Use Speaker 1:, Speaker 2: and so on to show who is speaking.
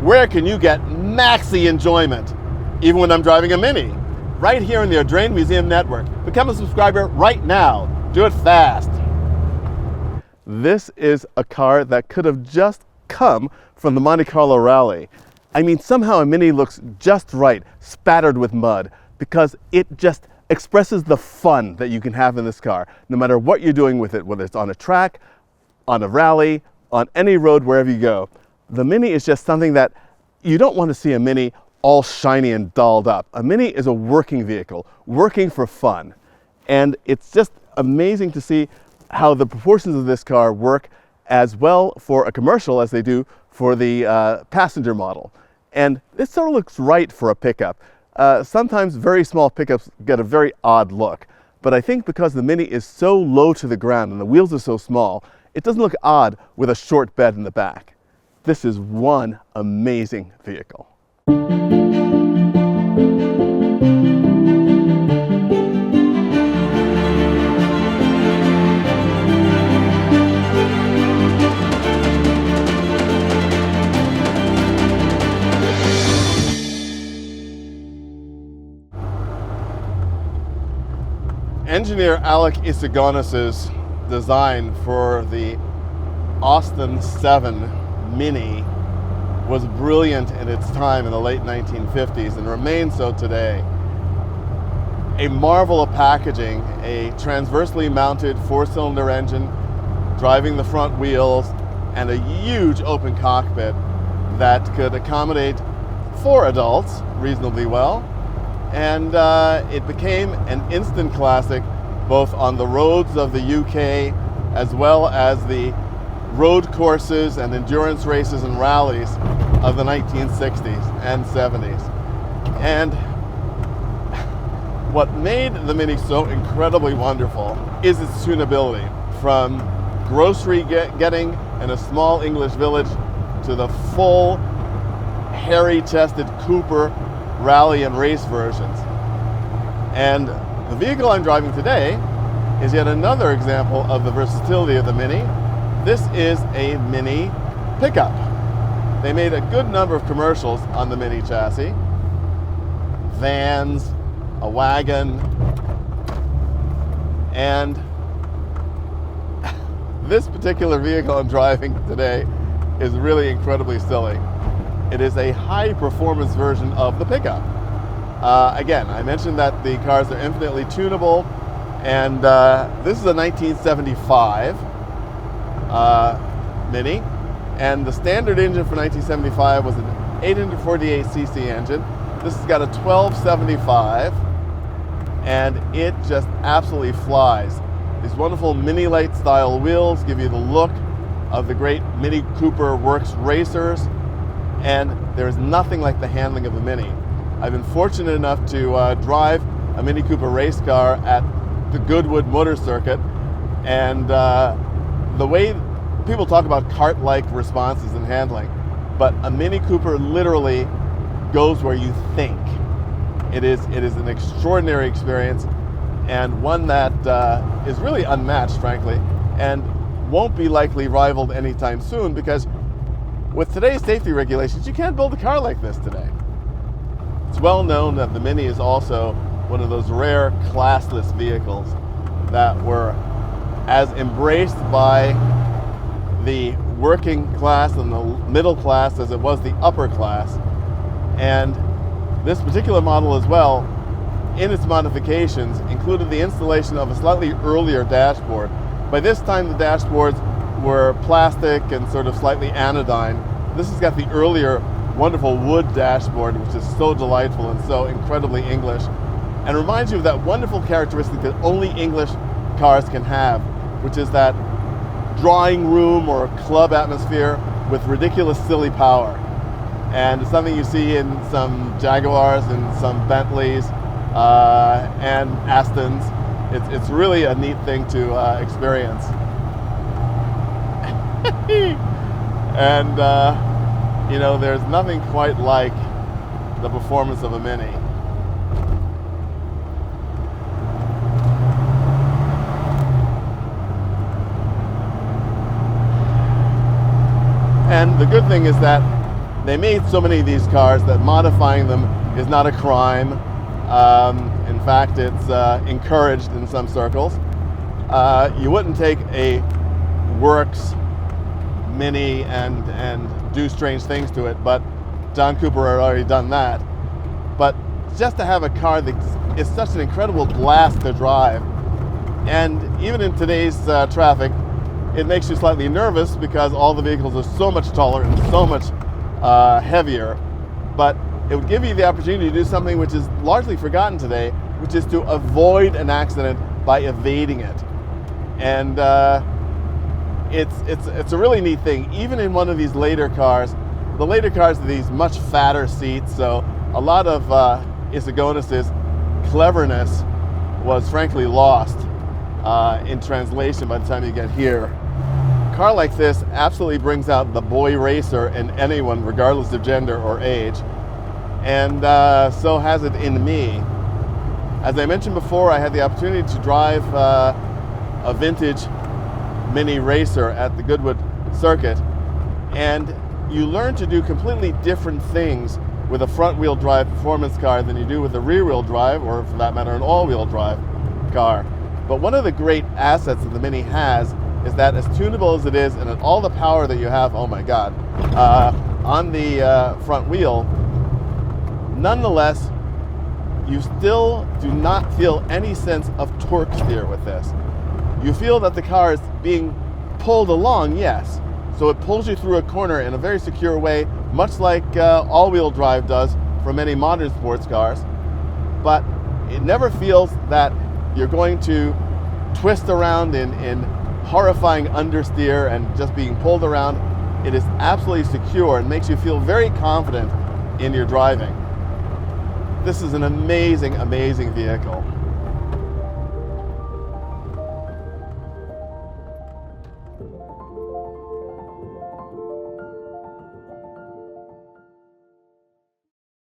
Speaker 1: where can you get maxi enjoyment, even when I'm driving a Mini? Right here in the Audrain Museum Network. Become a subscriber right now. Do it fast. This is a car that could have just come from the Monte Carlo Rally. I mean, somehow a Mini looks just right, spattered with mud, because it just expresses the fun that you can have in this car, no matter what you're doing with it, whether it's on a track, on a rally, on any road, wherever you go. The Mini is just something that you don't want to see a Mini all shiny and dolled up. A Mini is a working vehicle, working for fun. And it's just amazing to see how the proportions of this car work as well for a commercial as they do for the passenger model. And this sort of looks right for a pickup. Sometimes very small pickups get a very odd look, but I think because the Mini is so low to the ground and the wheels are so small, it doesn't look odd with a short bed in the back. This is one amazing vehicle. Engineer Alec Isagonis's design for the Austin 7 Mini was brilliant in its time in the late 1950s and remains so today. A marvel of packaging, a transversely mounted 4-cylinder engine driving the front wheels, and a huge open cockpit that could accommodate 4 adults reasonably well. And it became an instant classic both on the roads of the UK as well as the road courses and endurance races and rallies of the 1960s and 70s. And what made the Mini so incredibly wonderful is its tunability, from grocery getting in a small English village to the full hairy-chested Cooper rally and race versions. And the vehicle I'm driving today is yet another example of the versatility of the Mini. This is a Mini pickup. They made a good number of commercials on the Mini chassis. Vans, a wagon, and this particular vehicle I'm driving today is really incredibly silly. It is a high-performance version of the pickup. Again, I mentioned that the cars are infinitely tunable, and this is a 1975 Mini, and the standard engine for 1975 was an 848cc engine. This has got a 1275, and it just absolutely flies. These wonderful Mini Light style wheels give you the look of the great Mini Cooper Works racers, and there's nothing like the handling of the Mini. I've been fortunate enough to drive a Mini Cooper race car at the Goodwood Motor Circuit, and the way people talk about kart-like responses and handling, but a Mini Cooper literally goes where you think. It is an extraordinary experience, and one that is really unmatched, frankly, and won't be likely rivaled anytime soon, because with today's safety regulations, you can't build a car like this today. It's well known that the Mini is also one of those rare classless vehicles that were as embraced by the working class and the middle class as it was the upper class. And this particular model as well, in its modifications, included the installation of a slightly earlier dashboard. By this time, the dashboards were plastic and sort of slightly anodyne. This has got the earlier wonderful wood dashboard, which is so delightful and so incredibly English, and reminds you of that wonderful characteristic that only English cars can have, which is that drawing room or club atmosphere with ridiculous, silly power. And it's something you see in some Jaguars and some Bentleys and Astons. It's really a neat thing to experience. And you know, there's nothing quite like the performance of a Mini. And the good thing is that they made so many of these cars that modifying them is not a crime. In fact, it's encouraged in some circles. You wouldn't take a works Mini and do strange things to it, but John Cooper had already done that. But just to have a car that is such an incredible blast to drive, and even in today's traffic, it makes you slightly nervous because all the vehicles are so much taller and so much heavier, but it would give you the opportunity to do something which is largely forgotten today, which is to avoid an accident by evading it. And it's a really neat thing. Even in one of these later cars, the later cars are these much fatter seats, so a lot of Isagonis's cleverness was frankly lost in translation by the time you get here. A car like this absolutely brings out the boy racer in anyone, regardless of gender or age, and so has it in me. As I mentioned before, I had the opportunity to drive a vintage Mini racer at the Goodwood circuit, and you learn to do completely different things with a front-wheel drive performance car than you do with a rear-wheel drive, or for that matter, an all-wheel drive car. But one of the great assets that the Mini has is that, as tunable as it is, and at all the power that you have, oh my God, on the front wheel, nonetheless, you still do not feel any sense of torque steer with this. You feel that the car is being pulled along, yes. So it pulls you through a corner in a very secure way, much like all-wheel drive does for many modern sports cars. But it never feels that you're going to twist around in horrifying understeer and just being pulled around. It is absolutely secure and makes you feel very confident in your driving. This is an amazing, amazing vehicle.